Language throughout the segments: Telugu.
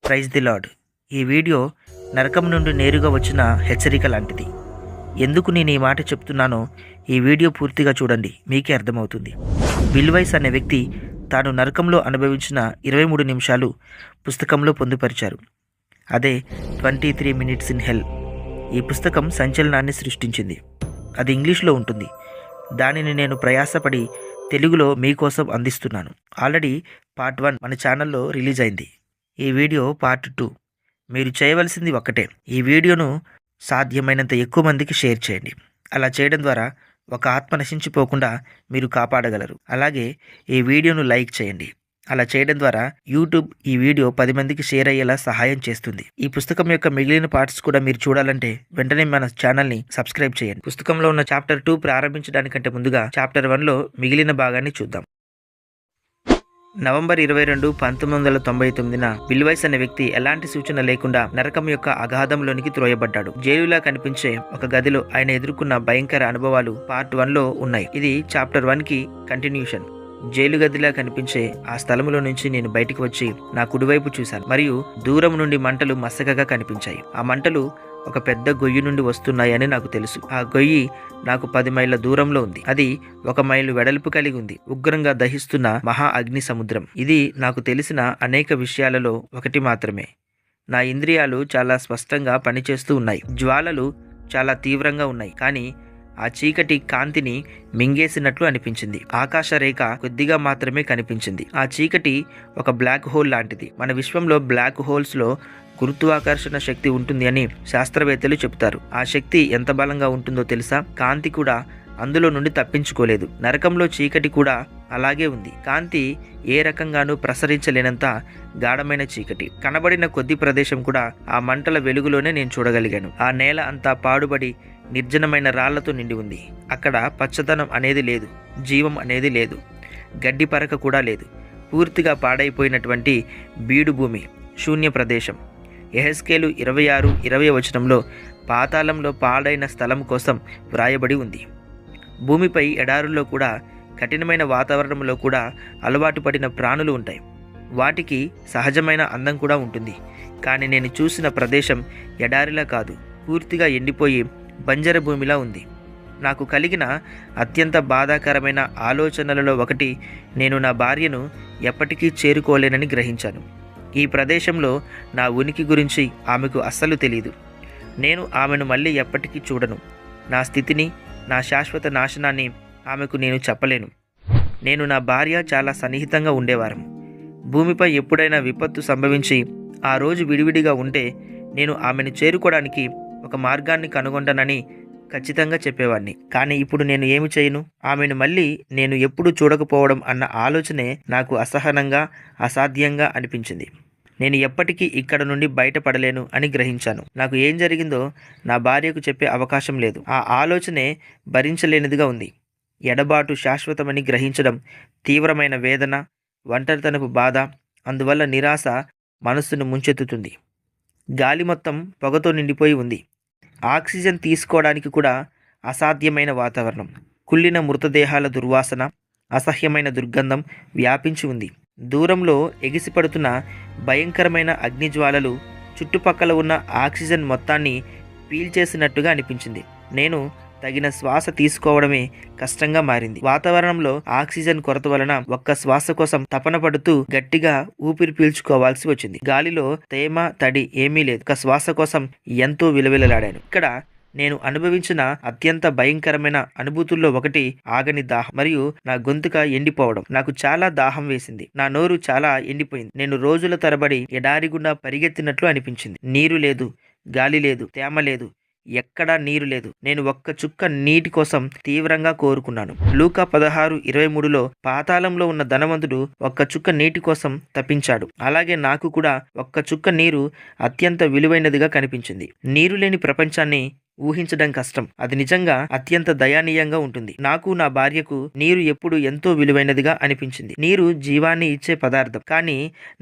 Praise the lord. ఈ వీడియో నరకం నుండి నేరుగా వచ్చిన హెచ్చరిక లాంటిది. ఎందుకు నేను ఈ మాట చెప్తున్నానో ఈ వీడియో పూర్తిగా చూడండి, మీకే అర్థమవుతుంది. బిల్ వైస్ అనే వ్యక్తి తాను నరకంలో అనుభవించిన 23 నిమిషాలు పుస్తకంలో పొందుపరిచారు. అదే 23 మినిట్స్ ఇన్ హెల్. ఈ పుస్తకం సంచలనాన్ని సృష్టించింది. అది ఇంగ్లీష్లో ఉంటుంది. దానిని నేను ప్రయాసపడి తెలుగులో మీకోసం అందిస్తున్నాను. ఆల్రెడీ పార్ట్ 1 మన ఛానల్లో రిలీజ్ అయింది. ఈ వీడియో పార్ట్ 2. మీరు చేయవలసింది ఒక్కటే, ఈ వీడియోను సాధ్యమైనంత ఎక్కువ మందికి షేర్ చేయండి. అలా చేయడం ద్వారా ఒక ఆత్మ నశించిపోకుండా మీరు కాపాడగలరు. అలాగే ఈ వీడియోను లైక్ చేయండి. అలా చేయడం ద్వారా యూట్యూబ్ ఈ వీడియో 10 మందికి షేర్ అయ్యేలా సహాయం చేస్తుంది. ఈ పుస్తకం యొక్క మిగిలిన పార్ట్స్ కూడా మీరు చూడాలంటే వెంటనే మన ఛానల్ని సబ్స్క్రైబ్ చేయండి. పుస్తకంలో ఉన్న చాప్టర్ 2 ప్రారంభించడానికంటే ముందుగా చాప్టర్ 1లో మిగిలిన భాగాన్ని చూద్దాం. నవంబర్ 22, 1999న బిల్ వైస్ అనే వ్యక్తి ఎలాంటి సూచన లేకుండా నరకం యొక్క అగాధంలోనికి త్రోయబడ్డాడు. జైలులా కనిపించే ఒక గదిలో ఆయన ఎదుర్కొన్న భయంకర అనుభవాలు పార్ట్ 1లో ఉన్నాయి. ఇది చాప్టర్ 1కి కంటిన్యూషన్. జైలు గదిలా కనిపించే ఆ స్థలంలో నుంచి నేను బయటికి వచ్చి నా కుడివైపు చూశాను, మరియు దూరం నుండి మంటలు మసకగా కనిపించాయి. ఆ మంటలు ఒక పెద్ద గొయ్యి నుండి వస్తున్నాయని నాకు తెలుసు. ఆ గొయ్యి నాకు 10 మైళ్ళ దూరంలో ఉంది. అది 1 మైలు వెడల్పు కలిగి ఉంది. ఉగ్రంగా దహిస్తున్న మహా అగ్ని సముద్రం. ఇది నాకు తెలిసిన అనేక విషయాలలో ఒకటి మాత్రమే. నా ఇంద్రియాలు చాలా స్పష్టంగా పనిచేస్తూ ఉన్నాయి. జ్వాలలు చాలా తీవ్రంగా ఉన్నాయి, కానీ ఆ చీకటి కాంతిని మింగేసినట్లు అనిపించింది. ఆకాశ రేఖ కొద్దిగా మాత్రమే కనిపించింది. ఆ చీకటి ఒక బ్లాక్ హోల్ లాంటిది. మన విశ్వంలో బ్లాక్ హోల్స్లో గురుత్వాకర్షణ శక్తి ఉంటుంది అని శాస్త్రవేత్తలు చెబుతారు. ఆ శక్తి ఎంత బలంగా ఉంటుందో తెలుసా? కాంతి కూడా అందులో నుండి తప్పించుకోలేదు. నరకంలో చీకటి కూడా అలాగే ఉంది. కాంతి ఏ రకంగానూ ప్రసరించలేనంత గాఢమైన చీకటి. కనబడిన కొద్ది ప్రదేశం కూడా ఆ మంటల వెలుగులోనే నేను చూడగలిగాను. ఆ నేల అంతా పాడుబడి నిర్జనమైన రాళ్లతో నిండి ఉంది. అక్కడ పచ్చదనం అనేది లేదు, జీవం అనేది లేదు, గడ్డి పరక కూడా లేదు. పూర్తిగా పాడైపోయినటువంటి బీడు భూమి, శూన్య ప్రదేశం. యెహెజ్కేలు 26:20 వచనంలో పాతాళంలో పాడైన స్థలం కోసం వ్రాయబడి ఉంది. భూమిపై ఎడారుల్లో కూడా, కఠినమైన వాతావరణంలో కూడా అలవాటు పడిన ప్రాణులు ఉంటాయి. వాటికి సహజమైన అందం కూడా ఉంటుంది. కానీ నేను చూసిన ప్రదేశం ఎడారిలా కాదు, పూర్తిగా ఎండిపోయి బంజర భూమిలా ఉంది. నాకు కలిగిన అత్యంత బాధాకరమైన ఆలోచనలలో ఒకటి, నేను నా భార్యను ఎప్పటికీ చేరుకోలేనని గ్రహించాను. ఈ ప్రదేశంలో నా ఉనికి గురించి ఆమెకు అస్సలు తెలియదు. నేను ఆమెను మళ్ళీ ఎప్పటికీ చూడను. నా స్థితిని, నా శాశ్వత నాశనాన్ని ఆమెకు నేను చెప్పలేను. నేను నా భార్య చాలా సన్నిహితంగా ఉండేవారం. భూమిపై ఎప్పుడైనా విపత్తు సంభవించి ఆ రోజు విడివిడిగా ఉంటే నేను ఆమెను చేరుకోవడానికి ఒక మార్గాన్ని కనుగొంటానని ఖచ్చితంగా చెప్పేవాడిని. కానీ ఇప్పుడు నేను ఏమి చేయను? ఆమెను మళ్ళీ నేను ఎప్పుడు చూడకపోవడం అన్న ఆలోచనే నాకు అసహనంగా, అసాధ్యంగా అనిపించింది. నేను ఎప్పటికీ ఇక్కడ నుండి బయటపడలేను అని గ్రహించాను. నాకు ఏం జరిగిందో నా భార్యకు చెప్పే అవకాశం లేదు. ఆ ఆలోచనే భరించలేనిదిగా ఉంది. ఎడబాటు శాశ్వతమని గ్రహించడం, తీవ్రమైన వేదన, ఒంటరితనపు బాధ, అందువల్ల నిరాశ మనస్సును ముంచెత్తుతుంది. గాలి మొత్తం పొగతో నిండిపోయి ఉంది. ఆక్సిజన్ తీసుకోవడానికి కూడా అసాధ్యమైన వాతావరణం. కుళ్ళిన మృతదేహాల దుర్వాసన, అసహ్యమైన దుర్గంధం వ్యాపించి ఉంది. దూరంలో ఎగిసిపడుతున్న భయంకరమైన అగ్నిజ్వాలలు చుట్టుపక్కల ఉన్న ఆక్సిజన్ మొత్తాన్ని పీల్చేసినట్టుగా అనిపించింది. నేను తగిన శ్వాస తీసుకోవడమే కష్టంగా మారింది. వాతావరణంలో ఆక్సిజన్ కొరత వలన ఒక్క శ్వాస కోసం తపన పడుతూ గట్టిగా ఊపిరి పీల్చుకోవాల్సి వచ్చింది. గాలిలో తేమ, తడి ఏమీ లేదు. ఒక శ్వాస కోసం ఎంతో విలవిలలాడాను. ఇక్కడ నేను అనుభవించిన అత్యంత భయంకరమైన అనుభూతుల్లో ఒకటి ఆగని దాహం మరియు నా గొంతుక ఎండిపోవడం. నాకు చాలా దాహం వేసింది. నా నోరు చాలా ఎండిపోయింది. నేను రోజుల తరబడి ఎడారి గుండా పరిగెత్తినట్లు అనిపించింది. నీరు లేదు, గాలి లేదు, తేమ లేదు, ఎక్కడా నీరు లేదు. నేను ఒక్క చుక్క నీటి కోసం తీవ్రంగా కోరుకున్నాను. లూకా 16:23లో పాతాళంలో ఉన్న ధనవంతుడు ఒక్క చుక్క నీటి కోసం తప్పించాడు. అలాగే నాకు కూడా ఒక్క చుక్క నీరు అత్యంత విలువైనదిగా కనిపించింది. నీరు లేని ప్రపంచాన్ని ఊహించడం కష్టం. అది నిజంగా అత్యంత దయానీయంగా ఉంటుంది. నాకు, నా భార్యకు నీరు ఎప్పుడు ఎంతో విలువైనదిగా అనిపించింది. నీరు జీవాన్ని ఇచ్చే పదార్థం, కానీ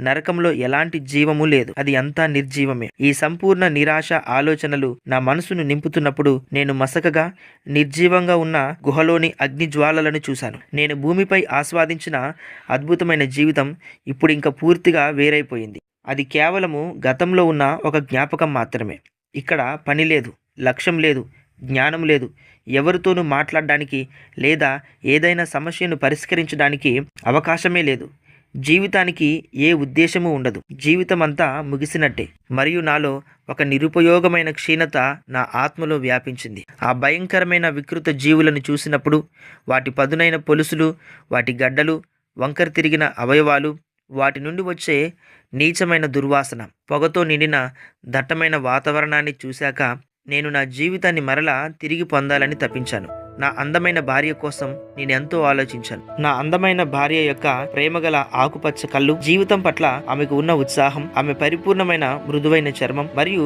నరకంలో ఎలాంటి జీవము లేదు. అది అంతా నిర్జీవమే. ఈ సంపూర్ణ నిరాశ ఆలోచనలు నా మనసును నింపుతున్నప్పుడు నేను మసకగా, నిర్జీవంగా ఉన్న గుహలోని అగ్ని జ్వాలలను చూశాను. నేను భూమిపై ఆస్వాదించిన అద్భుతమైన జీవితం ఇప్పుడు ఇంకా పూర్తిగా వేరైపోయింది. అది కేవలము గతంలో ఉన్న ఒక జ్ఞాపకం మాత్రమే. ఇక్కడ పని లేదు, లక్ష్యం లేదు, జ్ఞానం లేదు, ఎవరితోనూ మాట్లాడడానికి లేదా ఏదైనా సమస్యను పరిష్కరించడానికి అవకాశమే లేదు. జీవితానికి ఏ ఉద్దేశము ఉండదు. జీవితం అంతా ముగిసినట్టే. మరియు నాలో ఒక నిరుపయోగమైన క్షీణత నా ఆత్మలో వ్యాపించింది. ఆ భయంకరమైన వికృత జీవులను చూసినప్పుడు, వాటి పదునైన పొలుసులు, వాటి గడ్డలు, వంకర తిరిగిన అవయవాలు, వాటి నుండి వచ్చే నీచమైన దుర్వాసన, పొగతో నిండిన దట్టమైన వాతావరణాన్ని చూశాక నేను నా జీవితాన్ని మరలా తిరిగి పొందాలని తప్పించాను. నా అందమైన భార్య కోసం నేనెంతో ఆలోచించాను. నా అందమైన భార్య యొక్క ప్రేమగల ఆకుపచ్చ కళ్ళు, జీవితం పట్ల ఆమెకు ఉన్న ఉత్సాహం, ఆమె పరిపూర్ణమైన మృదువైన చర్మం మరియు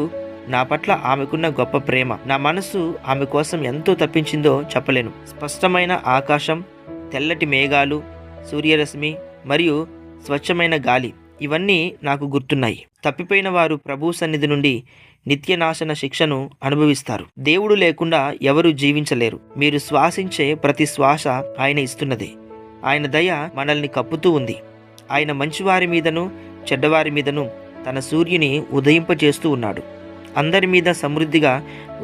నా పట్ల ఆమెకున్న గొప్ప ప్రేమ నా మనస్సు ఆమె కోసం ఎంతో తప్పించిందో చెప్పలేను. స్పష్టమైన ఆకాశం, తెల్లటి మేఘాలు, సూర్యరశ్మి మరియు స్వచ్ఛమైన గాలి ఇవన్నీ నాకు గుర్తున్నాయి. తప్పిపోయిన వారు ప్రభు సన్నిధి నుండి నిత్యనాశన శిక్షను అనుభవిస్తారు. దేవుడు లేకుండా ఎవరు జీవించలేరు. మీరు శ్వాసించే ప్రతి శ్వాస ఆయన ఇస్తున్నదే. ఆయన దయ మనల్ని కప్పుతూ ఉంది. ఆయన మంచివారి మీదను చెడ్డవారి మీదను తన సూర్యుని ఉదయింపజేస్తూ ఉన్నాడు. అందరి మీద సమృద్ధిగా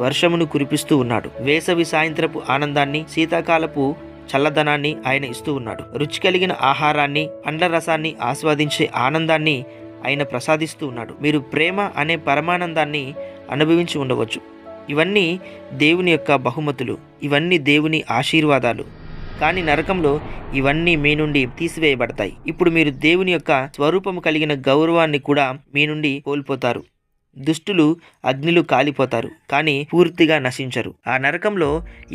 వర్షమును కురిపిస్తూ ఉన్నాడు. వేసవి సాయంత్రపు ఆనందాన్ని, శీతాకాలపు చల్లదనాన్ని ఆయన ఇస్తూ ఉన్నాడు. రుచి కలిగిన ఆహారాన్ని, పండ్ల రసాన్ని ఆస్వాదించే ఆనందాన్ని ఆయన ప్రసాదిస్తూ ఉన్నాడు. మీరు ప్రేమ అనే పరమానందాన్ని అనుభవించి ఉండవచ్చు. ఇవన్నీ దేవుని యొక్క బహుమతులు, ఇవన్నీ దేవుని ఆశీర్వాదాలు. కానీ నరకంలో ఇవన్నీ మీ నుండి తీసివేయబడతాయి. ఇప్పుడు మీరు దేవుని యొక్క స్వరూపము కలిగిన గౌరవాన్ని కూడా మీ నుండి కోల్పోతారు. దుష్టులు అగ్నిలు కాలిపోతారు, కానీ పూర్తిగా నశించరు. ఆ నరకంలో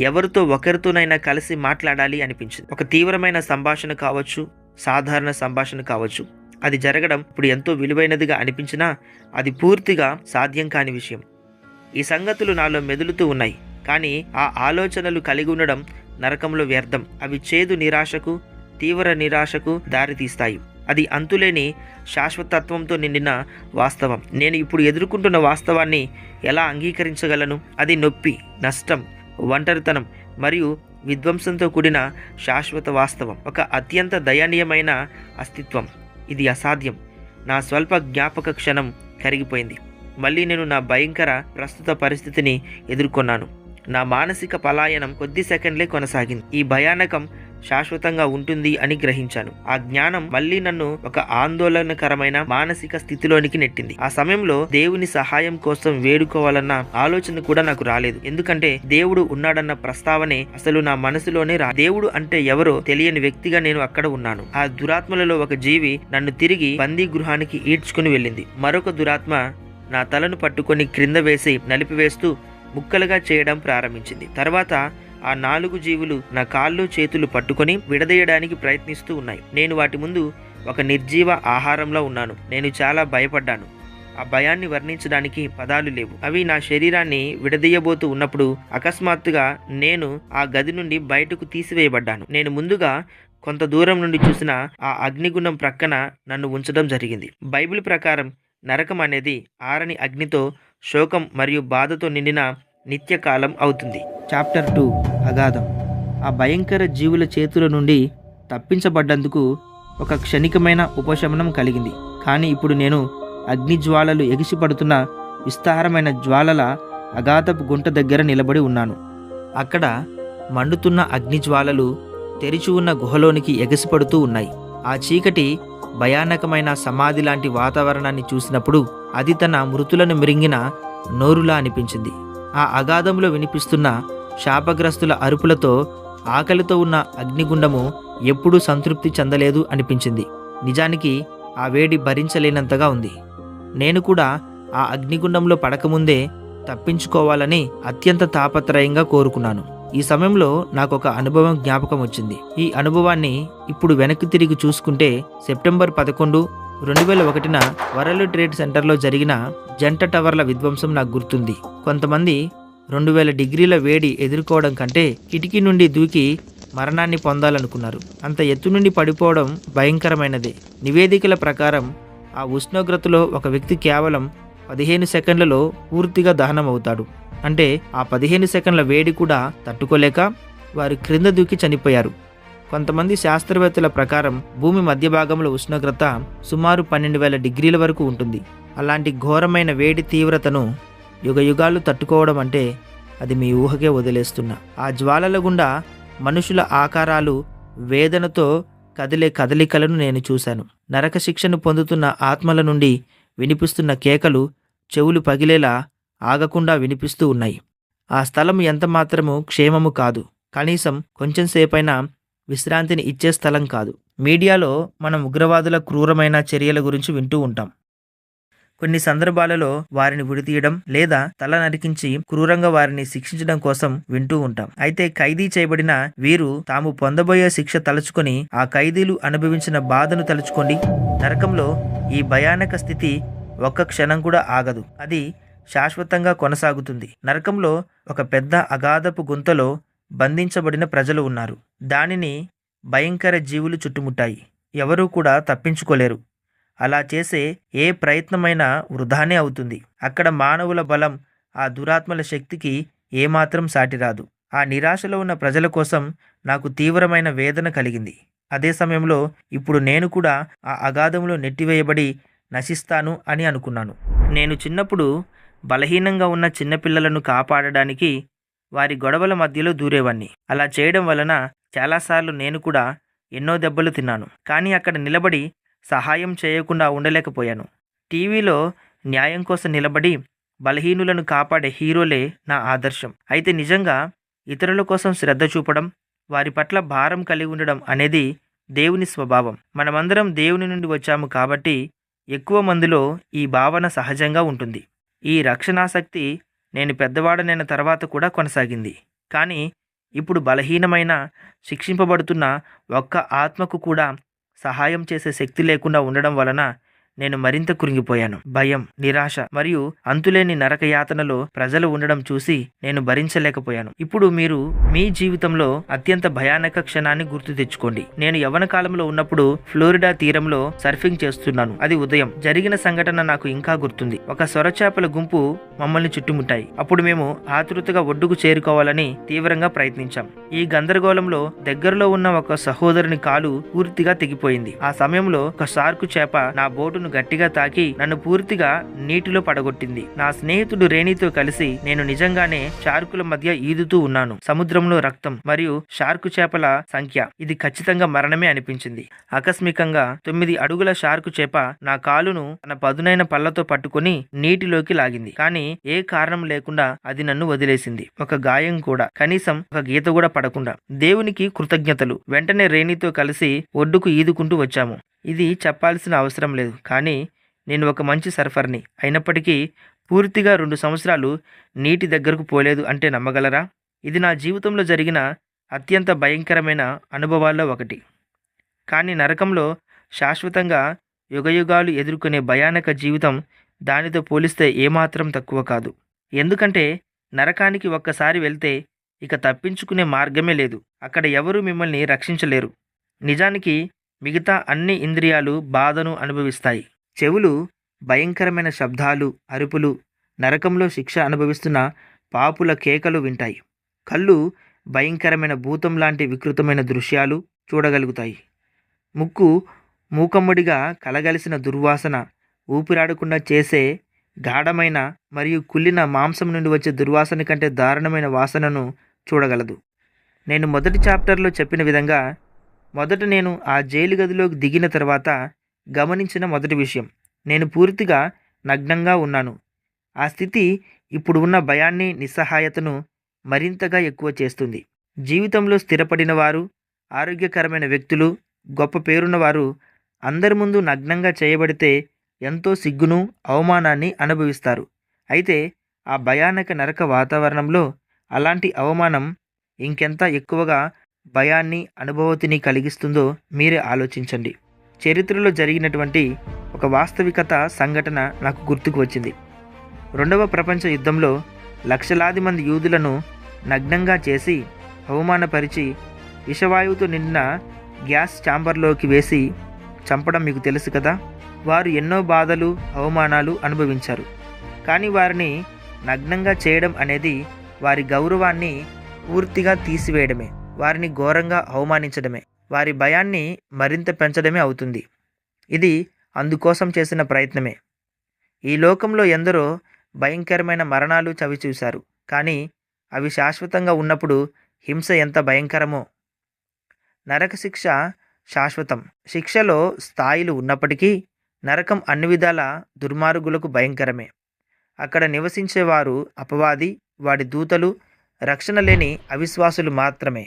ఎవరితో ఒకరితోనైనా కలిసి మాట్లాడాలి అనిపించింది. ఒక తీవ్రమైన సంభాషణ కావచ్చు, సాధారణ సంభాషణ కావచ్చు. అది జరగడం ఇప్పుడు ఎంతో విలువైనదిగా అనిపించినా అది పూర్తిగా సాధ్యం కాని విషయం. ఈ సంగతులు నాలో మెదులుతూ ఉన్నాయి, కానీ ఆ ఆలోచనలు కలిగి ఉండడం నరకంలో వ్యర్థం. అవి చేదు నిరాశకు, తీవ్ర నిరాశకు దారితీస్తాయి. అది అంతులేని శాశ్వతత్వంతో నిండిన వాస్తవం. నేను ఇప్పుడు ఎదుర్కొంటున్న వాస్తవాన్ని ఎలా అంగీకరించగలను? అది నొప్పి, నష్టం, ఒంటరితనం మరియు విధ్వంసంతో కూడిన శాశ్వత వాస్తవం. ఒక అత్యంత దయనీయమైన అస్తిత్వం. ఇది అసాధ్యం. నా స్వల్ప జ్ఞాపక క్షణం కరిగిపోయింది. మళ్ళీ నేను నా భయంకర ప్రస్తుత పరిస్థితిని ఎదుర్కొన్నాను. నా మానసిక పలాయనం కొద్ది సెకండ్లే కొనసాగింది. ఈ భయానకం శాశ్వతంగా ఉంటుంది అని గ్రహించాను. ఆ జ్ఞానం మళ్ళీ నన్ను ఒక ఆందోళనకరమైన మానసిక స్థితిలోనికి నెట్టింది. ఆ సమయంలో దేవుని సహాయం కోసం వేడుకోవాలన్న ఆలోచన కూడా నాకు రాలేదు. ఎందుకంటే దేవుడు ఉన్నాడన్న ప్రస్తావనే అసలు నా మనసులోనే దేవుడు అంటే ఎవరో తెలియని వ్యక్తిగా నేను అక్కడ ఉన్నాను. ఆ దురాత్మలలో ఒక జీవి నన్ను తిరిగి బందీ గృహానికి ఈడ్చుకుని వెళ్ళింది. మరొక దురాత్మ నా తలను పట్టుకొని క్రింద వేసి నలిపివేస్తూ ముక్కలుగా చేయడం ప్రారంభించింది. తర్వాత ఆ 4 జీవులు నా కాళ్ళు చేతులు పట్టుకొని విడదీయడానికి ప్రయత్నిస్తూ ఉన్నాయి. నేను వాటి ముందు ఒక నిర్జీవ ఆహారంలో ఉన్నాను. నేను చాలా భయపడ్డాను. ఆ భయాన్ని వర్ణించడానికి పదాలు లేవు. అవి నా శరీరాన్ని విడదీయబోతూ ఉన్నప్పుడు అకస్మాత్తుగా నేను ఆ గది నుండి బయటకు తీసివేయబడ్డాను. నేను ముందుగా కొంత దూరం నుండి చూసిన ఆ అగ్నిగుండం ప్రక్కన నన్ను ఉంచడం జరిగింది. బైబిల్ ప్రకారం నరకం అనేది ఆరని అగ్నితో, శోకం మరియు బాధతో నిండిన నిత్యకాలం అవుతుంది. చాప్టర్ 2 అగాధం. ఆ భయంకర జీవుల చేతుల నుండి తప్పించబడ్డందుకు ఒక క్షణికమైన ఉపశమనం కలిగింది. కానీ ఇప్పుడు నేను అగ్నిజ్వాలలు ఎగిసిపడుతున్న విస్తారమైన జ్వాలల అగాధపు గుంట దగ్గర నిలబడి ఉన్నాను. అక్కడ మండుతున్న అగ్నిజ్వాలలు తెరిచి ఉన్న గుహలోనికి ఎగసిపడుతూ ఉన్నాయి. ఆ చీకటి భయానకమైన సమాధి లాంటి వాతావరణాన్ని చూసినప్పుడు అది తన మృతులను మిరింగిన నోరులా అనిపించింది. ఆ అగాధంలో వినిపిస్తున్న శాపగ్రస్తుల అరుపులతో ఆకలితో ఉన్న అగ్నిగుండము ఎప్పుడూ సంతృప్తి చెందలేదు అనిపించింది. నిజానికి ఆ వేడి భరించలేనంతగా ఉంది. నేను కూడా ఆ అగ్నిగుండంలో పడకముందే తప్పించుకోవాలని అత్యంత తాపత్రయంగా కోరుకున్నాను. ఈ సమయంలో నాకు ఒక అనుభవం జ్ఞాపకం వచ్చింది. ఈ అనుభవాన్ని ఇప్పుడు వెనక్కి తిరిగి చూసుకుంటే సెప్టెంబర్ 11, 2001న వరల్డ్ ట్రేడ్ సెంటర్లో జరిగిన జంట టవర్ల విధ్వంసం నాకు గుర్తుంది. కొంతమంది 2000 డిగ్రీల వేడి ఎదుర్కోవడం కంటే కిటికీ నుండి దూకి మరణాన్ని పొందాలనుకున్నారు. అంత ఎత్తు నుండి పడిపోవడం భయంకరమైనదే. నివేదికల ప్రకారం ఆ ఉష్ణోగ్రతలో ఒక వ్యక్తి కేవలం 15 సెకండ్లలో పూర్తిగా దహనం అవుతాడు. అంటే ఆ 15 సెకండ్ల వేడి కూడా తట్టుకోలేక వారు క్రింద దూకి చనిపోయారు. కొంతమంది శాస్త్రవేత్తల ప్రకారం భూమి మధ్య భాగంలో ఉష్ణోగ్రత సుమారు 12,000 డిగ్రీల వరకు ఉంటుంది. అలాంటి ఘోరమైన వేడి తీవ్రతను యుగయుగాలు తట్టుకోవడం అంటే అది మీ ఊహకే వదిలేస్తున్నా. ఆ జ్వాలల గుండా మనుషుల ఆకారాలు, వేదనతో కదిలే కదలికలను నేను చూశాను. నరక శిక్షను పొందుతున్న ఆత్మల నుండి వినిపిస్తున్న కేకలు చెవులు పగిలేలా ఆగకుండా వినిపిస్తూ ఉన్నాయి. ఆ స్థలం ఎంతమాత్రము క్షేమము కాదు. కనీసం కొంచెం సేపైనా విశ్రాంతిని ఇచ్చే స్థలం కాదు. మీడియాలో మనం ఉగ్రవాదుల క్రూరమైన చర్యల గురించి వింటూ ఉంటాం. కొన్ని సందర్భాలలో వారిని ఉరితీయడం లేదా తల నరికించి క్రూరంగా వారిని శిక్షించడం కోసం వింటూ ఉంటాం. అయితే ఖైదీ చేయబడిన వీరు తాము పొందబోయే శిక్ష తలుచుకొని, ఆ ఖైదీలు అనుభవించిన బాధను తలుచుకోండి. నరకంలో ఈ భయానక స్థితి ఒక్క క్షణం కూడా ఆగదు. అది శాశ్వతంగా కొనసాగుతుంది. నరకంలో ఒక పెద్ద అగాధపు గుంతలో బంధించబడిన ప్రజలు ఉన్నారు. దానిని భయంకర జీవులు చుట్టుముట్టాయి. ఎవరూ కూడా తప్పించుకోలేరు. అలా చేసే ఏ ప్రయత్నమైనా వృధానే అవుతుంది. అక్కడ మానవుల బలం ఆ దురాత్మల శక్తికి ఏమాత్రం సాటిరాదు. ఆ నిరాశలో ఉన్న ప్రజల కోసం నాకు తీవ్రమైన వేదన కలిగింది. అదే సమయంలో ఇప్పుడు నేను కూడా ఆ అగాధంలో నెట్టివేయబడి నశిస్తాను అని అనుకున్నాను. నేను చిన్నప్పుడు బలహీనంగా ఉన్న చిన్నపిల్లలను కాపాడడానికి వారి గొడవల మధ్యలో దూరేవాణ్ణి. అలా చేయడం వలన చాలాసార్లు నేను కూడా ఎన్నో దెబ్బలు తిన్నాను. కానీ అక్కడ నిలబడి సహాయం చేయకుండా ఉండలేకపోయాను. టీవీలో న్యాయం కోసం నిలబడి బలహీనులను కాపాడే హీరోలే నా ఆదర్శం. అయితే నిజంగా ఇతరుల కోసం శ్రద్ధ చూపడం, వారి పట్ల భారం కలిగి ఉండడం అనేది దేవుని స్వభావం. మనమందరం దేవుని నుండి వచ్చాము కాబట్టి ఎక్కువ మందిలో ఈ భావన సహజంగా ఉంటుంది. ఈ రక్షణాసక్తి నేను పెద్దవాడనైన తర్వాత కూడా కొనసాగింది. కానీ ఇప్పుడు బలహీనమైన, శిక్షింపబడుతున్న ఒక్క ఆత్మకు కూడా సహాయం చేసే శక్తి లేకుండా ఉండడం వలన నేను మరింత కృంగిపోయాను. భయం, నిరాశ మరియు అంతులేని నరకయాతనలో ప్రజలు ఉండడం చూసి నేను భరించలేకపోయాను. ఇప్పుడు మీరు మీ జీవితంలో అత్యంత భయానక క్షణాన్ని గుర్తు తెచ్చుకోండి. నేను యవ్వన కాలంలో ఉన్నప్పుడు ఫ్లోరిడా తీరంలో సర్ఫింగ్ చేస్తున్నాను. అది ఉదయం. జరిగిన సంఘటన నాకు ఇంకా గుర్తుంది. ఒక సొరచేపల గుంపు మమ్మల్ని చుట్టుముట్టాయి. అప్పుడు మేము ఆతృతగా ఒడ్డుకు చేరుకోవాలని తీవ్రంగా ప్రయత్నించాం. ఈ గందరగోళంలో దగ్గరలో ఉన్న ఒక సహోదరుని కాలు పూర్తిగా తెగిపోయింది. ఆ సమయంలో ఒక షార్కు చేప నా బోటును గట్టిగా తాకి నన్ను పూర్తిగా నీటిలో పడగొట్టింది. నా స్నేహితుడు రేణితో కలిసి నేను నిజంగానే షార్కుల మధ్య ఈదుతూ ఉన్నాను. సముద్రంలో రక్తం మరియు షార్కు చేపల సంఖ్య, ఇది ఖచ్చితంగా మరణమే అనిపించింది. ఆకస్మికంగా 9 అడుగుల షార్కు చేప నా కాలును తన పదునైన పళ్ళతో పట్టుకుని నీటిలోకి లాగింది. కానీ ఏ కారణం లేకుండా అది నన్ను వదిలేసింది. ఒక గాయం కూడా, కనీసం ఒక గీత కూడా పడకుండా. దేవునికి కృతజ్ఞతలు. వెంటనే రేణితో కలిసి ఒడ్డుకు ఈదుకుంటూ వచ్చాము. ఇది చెప్పాల్సిన అవసరం లేదు, కానీ నేను ఒక మంచి సర్ఫర్ని అయినప్పటికీ పూర్తిగా 2 సంవత్సరాలు నీటి దగ్గరకు పోలేదు అంటే నమ్మగలరా? ఇది నా జీవితంలో జరిగిన అత్యంత భయంకరమైన అనుభవాల్లో ఒకటి. కానీ నరకంలో శాశ్వతంగా యుగయుగాలు ఎదుర్కొనే భయానక జీవితం దానితో పోలిస్తే ఏమాత్రం తక్కువ కాదు. ఎందుకంటే నరకానికి ఒక్కసారి వెళ్తే ఇక తప్పించుకునే మార్గమే లేదు. అక్కడ ఎవరూ మిమ్మల్ని రక్షించలేరు. నిజానికి మిగతా అన్ని ఇంద్రియాలు బాధను అనుభవిస్తాయి. చెవులు భయంకరమైన శబ్దాలు, అరుపులు, నరకంలో శిక్ష అనుభవిస్తున్న పాపుల కేకలు వింటాయి. కళ్ళు భయంకరమైన భూతం లాంటి వికృతమైన దృశ్యాలు చూడగలుగుతాయి. ముక్కు మూకమ్ముడిగా కలగలిసిన దుర్వాసన, ఊపిరాడకుండా చేసే గాఢమైన మరియు కుళ్ళిన మాంసం నుండి వచ్చే దుర్వాసన కంటే దారుణమైన వాసనను చూడగలదు. నేను మొదటి చాప్టర్లో చెప్పిన విధంగా మొదట నేను ఆ జైలు గదిలోకి దిగిన తర్వాత గమనించిన మొదటి విషయం, నేను పూర్తిగా నగ్నంగా ఉన్నాను. ఆ స్థితి ఇప్పుడు ఉన్న భయాన్ని, నిస్సహాయతను మరింతగా ఎక్కువ చేస్తుంది. జీవితంలో స్థిరపడిన వారు, ఆరోగ్యకరమైన వ్యక్తులు, గొప్ప పేరున్నవారు అందరి ముందు నగ్నంగా చేయబడితే ఎంతో సిగ్గును, అవమానాన్ని అనుభవిస్తారు. అయితే ఆ భయానక నరక వాతావరణంలో అలాంటి అవమానం ఇంకెంత ఎక్కువగా భయాన్ని, అనుభూతిని కలిగిస్తుందో మీరే ఆలోచించండి. చరిత్రలో జరిగినటువంటి ఒక వాస్తవికత సంఘటన నాకు గుర్తుకు వచ్చింది. 2వ ప్రపంచ యుద్ధంలో లక్షలాది మంది యూదులను నగ్నంగా చేసి, అవమానపరిచి, విషవాయువుతో నిండిన గ్యాస్ ఛాంబర్లోకి వేసి చంపడం మీకు తెలుసు కదా. వారు ఎన్నో బాధలు, అవమానాలు అనుభవించారు. కానీ వారిని నగ్నంగా చేయడం అనేది వారి గౌరవాన్ని పూర్తిగా తీసివేయడమే, వారిని ఘోరంగా అవమానించడమే. వారి భయాన్ని మరింత పెంచడమే అవుతుంది. ఇది అందుకోసం చేసిన ప్రయత్నమే. ఈ లోకంలో ఎందరో భయంకరమైన మరణాలు చవిచూశారు. కానీ అవి శాశ్వతంగా ఉన్నప్పుడు హింస ఎంత భయంకరమో. నరక శిక్ష శాశ్వతం. శిక్షలో స్థాయిలు ఉన్నప్పటికీ నరకం అన్ని విధాల దుర్మార్గులకు భయంకరమే. అక్కడ నివసించేవారు అపవాది, వాడి దూతలు, రక్షణ లేని అవిశ్వాసులు మాత్రమే.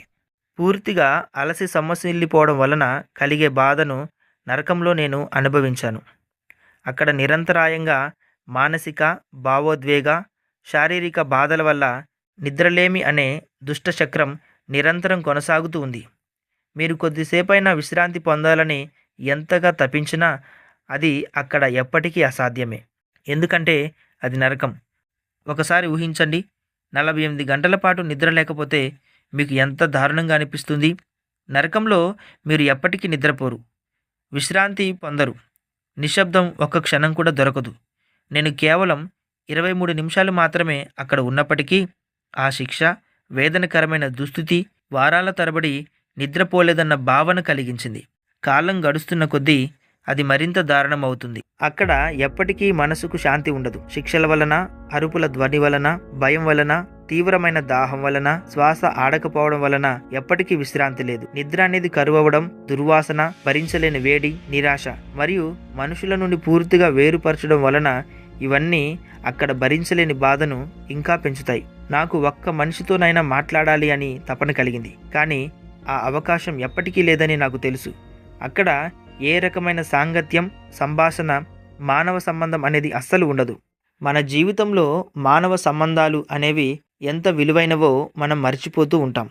పూర్తిగా అలసి సొమ్మసిల్లిపోవడం వలన కలిగే బాధను నరకంలో నేను అనుభవించాను. అక్కడ నిరంతరాయంగా మానసిక, భావోద్వేగ, శారీరక బాధల వల్ల నిద్రలేమి అనే దుష్టచక్రం నిరంతరం కొనసాగుతూ ఉంది. మీరు కొద్దిసేపైనా విశ్రాంతి పొందాలని ఎంతగా తప్పించినా అది అక్కడ ఎప్పటికీ అసాధ్యమే. ఎందుకంటే అది నరకం. ఒకసారి ఊహించండి, 48 గంటల పాటు నిద్ర లేకపోతే మీకు ఎంత దారుణంగా అనిపిస్తుంది. నరకంలో మీరు ఎప్పటికీ నిద్రపోరు, విశ్రాంతి పొందరు, నిశ్శబ్దం ఒక్క క్షణం కూడా దొరకదు. నేను కేవలం 23 నిమిషాలు మాత్రమే అక్కడ ఉన్నప్పటికీ ఆ శిక్ష, వేదనకరమైన దుస్థితి వారాల తరబడి నిద్రపోలేదన్న భావన కలిగించింది. కాలం గడుస్తున్న కొద్దీ అది మరింత దారుణమవుతుంది. అక్కడ ఎప్పటికీ మనసుకు శాంతి ఉండదు. శిక్షల వలన, అరుపుల ధ్వని వలన, భయం వలన, తీవ్రమైన దాహం వలన, శ్వాస ఆడకపోవడం వలన ఎప్పటికీ విశ్రాంతి లేదు. నిద్ర అనేది కరువవడం, దుర్వాసన, భరించలేని వేడి, నిరాశ మరియు మనుషుల నుండి పూర్తిగా వేరుపరచడం వలన ఇవన్నీ అక్కడ భరించలేని బాధను ఇంకా పెంచుతాయి. నాకు ఒక్క మనిషితోనైనా మాట్లాడాలి అని తపన కలిగింది. కానీ ఆ అవకాశం ఎప్పటికీ లేదని నాకు తెలుసు. అక్కడ ఏ రకమైన సాంగత్యం, సంభాషణ, మానవ సంబంధం అనేది అస్సలు ఉండదు. మన జీవితంలో మానవ సంబంధాలు అనేవి ఎంత విలువైనవో మనం మర్చిపోతూ ఉంటాం.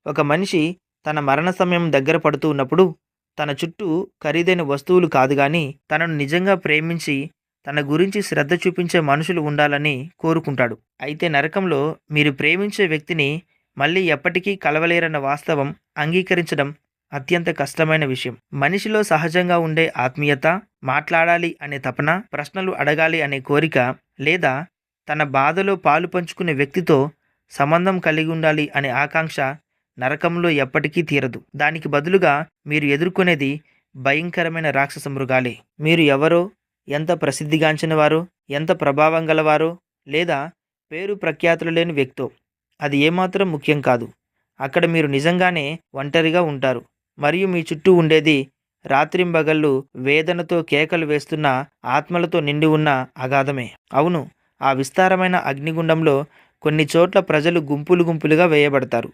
ఒక మనిషి తన మరణ సమయం దగ్గర పడుతూ ఉన్నప్పుడు తన చుట్టూ ఖరీదైన వస్తువులు కాదు కానీ తనను నిజంగా ప్రేమించి తన గురించి శ్రద్ధ చూపించే మనుషులు ఉండాలని కోరుకుంటాడు. అయితే నరకంలో మీరు ప్రేమించే వ్యక్తిని మళ్ళీ ఎప్పటికీ కలవలేరన్న వాస్తవం అంగీకరించడం అత్యంత కష్టమైన విషయం. మనిషిలో సహజంగా ఉండే ఆత్మీయత, మాట్లాడాలి అనే తపన, ప్రశ్నలు అడగాలి అనే కోరిక, లేదా తన బాధలో పాలు పంచుకునే వ్యక్తితో సంబంధం కలిగి ఉండాలి అనే ఆకాంక్ష నరకంలో ఎప్పటికీ తీరదు. దానికి బదులుగా మీరు ఎదుర్కొనేది భయంకరమైన రాక్షస మృగాలే. మీరు ఎవరో, ఎంత ప్రసిద్ధిగాంచిన వారో, ఎంత ప్రభావం గలవారో, లేదా పేరు ప్రఖ్యాతులు లేని వ్యక్తో, అది ఏమాత్రం ముఖ్యం కాదు. అక్కడ మీరు నిజంగానే ఒంటరిగా ఉంటారు మరియు మీ చుట్టూ ఉండేది రాత్రింబగళ్ళు వేదనతో కేకలు వేస్తున్న ఆత్మలతో నిండి ఉన్న అగాధమే. అవును, ఆ విస్తారమైన అగ్నిగుండంలో కొన్ని చోట్ల ప్రజలు గుంపులు గుంపులుగా వేయబడతారు.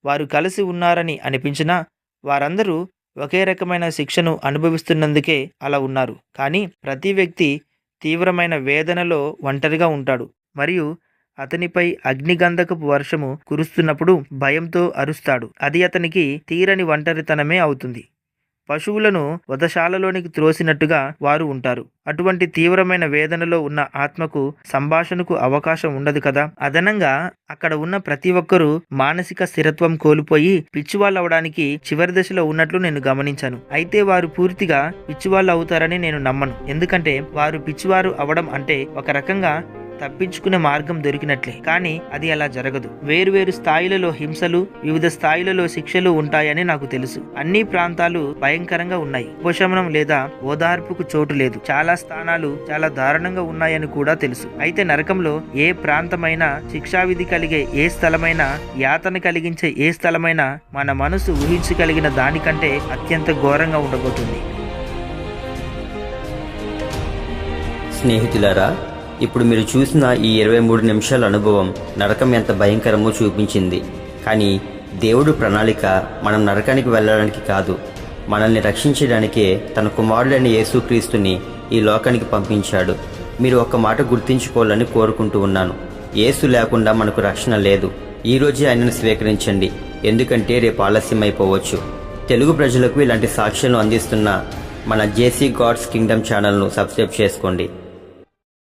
వారు కలిసి ఉన్నారని అనిపించినా వారందరూ ఒకే రకమైన శిక్షను అనుభవిస్తున్నందుకే అలా ఉన్నారు. కానీ ప్రతి వ్యక్తి తీవ్రమైన వేదనలో ఒంటరిగా ఉంటాడు మరియు అతనిపై అగ్నిగంధకపు వర్షము కురుస్తున్నప్పుడు భయంతో అరుస్తాడు. అది అతనికి తీరని ఒంటరితనమే అవుతుంది. పశువులను వధశాలలోనికి త్రోసినట్టుగా వారు ఉంటారు. అటువంటి తీవ్రమైన వేదనలో ఉన్న ఆత్మకు సంభాషణకు అవకాశం ఉండదు కదా. అదనంగా అక్కడ ఉన్న ప్రతి ఒక్కరూ మానసిక స్థిరత్వం కోల్పోయి పిచ్చివాళ్ళు అవడానికి చివరి దశలో ఉన్నట్లు నేను గమనించాను. అయితే వారు పూర్తిగా పిచ్చివాళ్ళు అవుతారని నేను నమ్మను. ఎందుకంటే వారు పిచ్చివారు అవడం అంటే ఒక రకంగా తప్పించుకునే మార్గం దొరికినట్లే. కానీ అది అలా జరగదు. వేరువేరు స్థాయిలలో హింసలు, వివిధ స్థాయిలలో శిక్షలు ఉంటాయని నాకు తెలుసు. అన్ని ప్రాంతాలు భయంకరంగా ఉన్నాయి. ఉపశమనం లేదా ఓదార్పుకు చోటు లేదు. చాలా స్థానాలు చాలా దారుణంగా ఉన్నాయని కూడా తెలుసు. అయితే నరకంలో ఏ ప్రాంతమైనా, శిక్షావిధి కలిగే ఏ స్థలమైనా, యాతన కలిగించే ఏ స్థలమైనా మన మనసు ఊహించగలిగిన దానికంటే అత్యంత ఘోరంగా ఉండబోతుంది. స్నేహితులారా, ఇప్పుడు మీరు చూసిన ఈ 23 నిమిషాల అనుభవం నరకం ఎంత భయంకరమో చూపించింది. కానీ దేవుడు ప్రణాళిక మనం నరకానికి వెళ్ళడానికి కాదు, మనల్ని రక్షించడానికే తన కుమారుడైన యేసుక్రీస్తుని ఈ లోకానికి పంపించాడు. మీరు ఒక్క మాట గుర్తుంచుకోవాలని కోరుకుంటూ ఉన్నాను. యేసు లేకుండా మనకు రక్షణ లేదు. ఈరోజే ఆయనను స్వీకరించండి, ఎందుకంటే రేపు ఆలస్యం అయిపోవచ్చు. తెలుగు ప్రజలకు ఇలాంటి సాక్ష్యాలను అందిస్తున్న మన జేసీ గాడ్స్ కింగ్డమ్ ఛానల్ను సబ్స్క్రైబ్ చేసుకోండి.